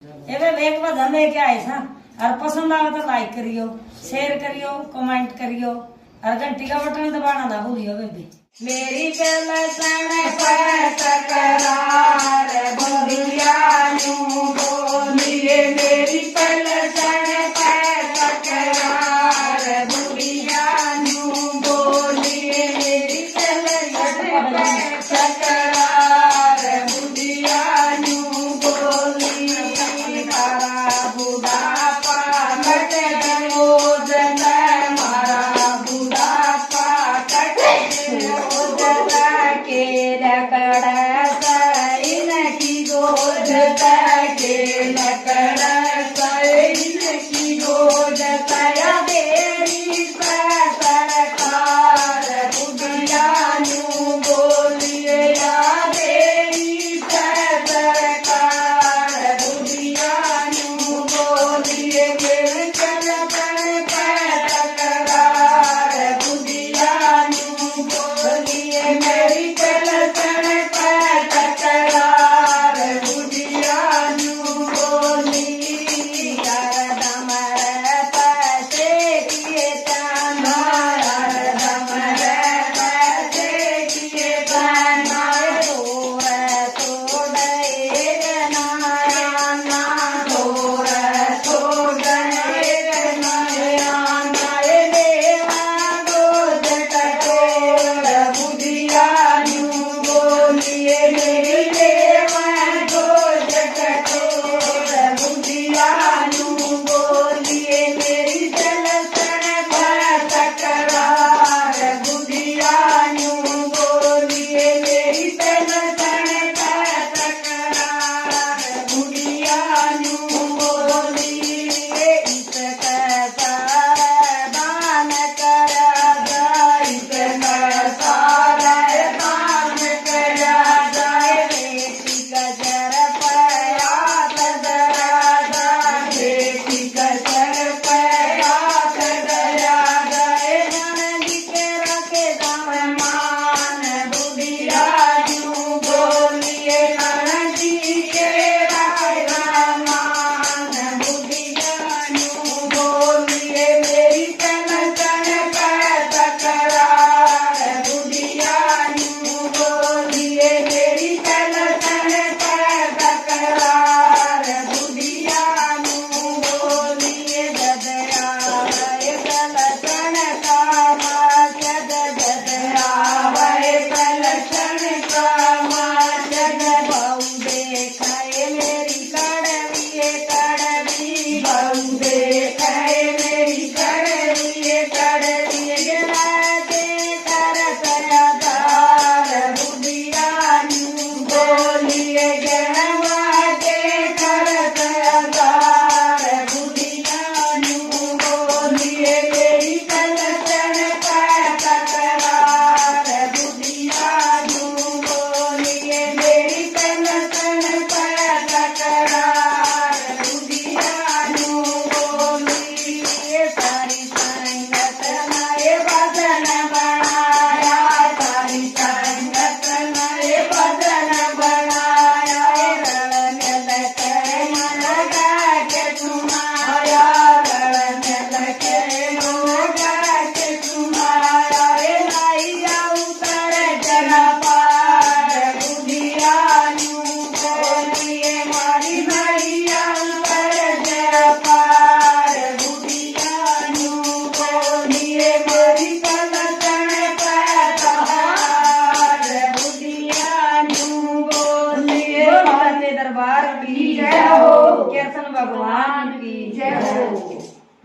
एवे एक बार धंधे क्या है सा और पसंद आवे तो लाइक करियो, शेयर करियो, कमेंट करियो और घंटी का बटन दबाना ना भूलियो बेबी। मेरी पलसन पर तकरार बुढ़िया यूं बोलिए, मेरी पलसन पर तकरार बुढ़िया यूं बोलिए, मेरी पलसन पर तकरार बुढ़िया यूं बोलिए। मारा बुढ़ापा कट गयो जन, मारा बुढ़ापा कट गयो जन के लकड़ सैन की गोद के लकड़ सैन की गोद तया देरी सरकार बुढ़िया यूं बोलिए, या देरी सरकार बुढ़िया यूं बोलिए। मेरे चलपन पर तकरार बुढ़िया यूं बोलिए, मेरी चलपन पर तकरार बुढ़िया यूं बोली। हरदम पैसे किए ताना, हरदम पैसे किए ताना, तोड़ गनाया तोड़ गनाया देवा गोद कटोर बुढ़िया यूं बोलिए, मेरी देवा गोद कटोर बुढ़िया यूं बोलिए। मेरी चलसन पर तकरार बुढ़िया यूं बोलिए, मेरी चलसन पर तकरार बुढ़िया यूं बोलिए। इसका दान करा जाए, इसका सारा दान करा जाए, बेटी गजर पयात दरा जाए, बेटी गजर पयात दरा जाए। नंदी के रखे दाममान बुढ़िया यूं बोलिए, नंदी के रखे दाममान बुढ़िया यूं बोलिए। मेरी चलसन पर तकरार बुढ़िया यूं बोलिए, मेरी चलसन पर तकरार बुढ़िया यूं बोलिए। जदया वै पलसन का माचद, जदया वै पलसन का माचद, बहु देखे मेरी कड़वी कड़वी, बहु देखे मेरी कड़वी कड़वी। गिराते कर सयादार बुढ़िया यूं बोलिए, गिरवाते कर सयादार बुढ़िया यूं बोलिए। मेरी चलसन पर तकरार बुढ़िया यूं बोलिए, मेरी चलसन पर तकरार बुढ़िया यूं बोलिए। सारी संगत नए बदन बनाया, सारी संगत नए बदन बनाया, रण लगे मन गा के सुनाया, रण लगे मन गा के सुनाया। नैया उतर जन पार बुढ़िया यूं बोलिए, मारी नैया उतर जन पार बुढ़िया यूं बोलिए। मेरी पलसन पर तहार बुढ़िया यूं बोलिए। दरबार की जय हो, कृष्ण भगवान की जय हो।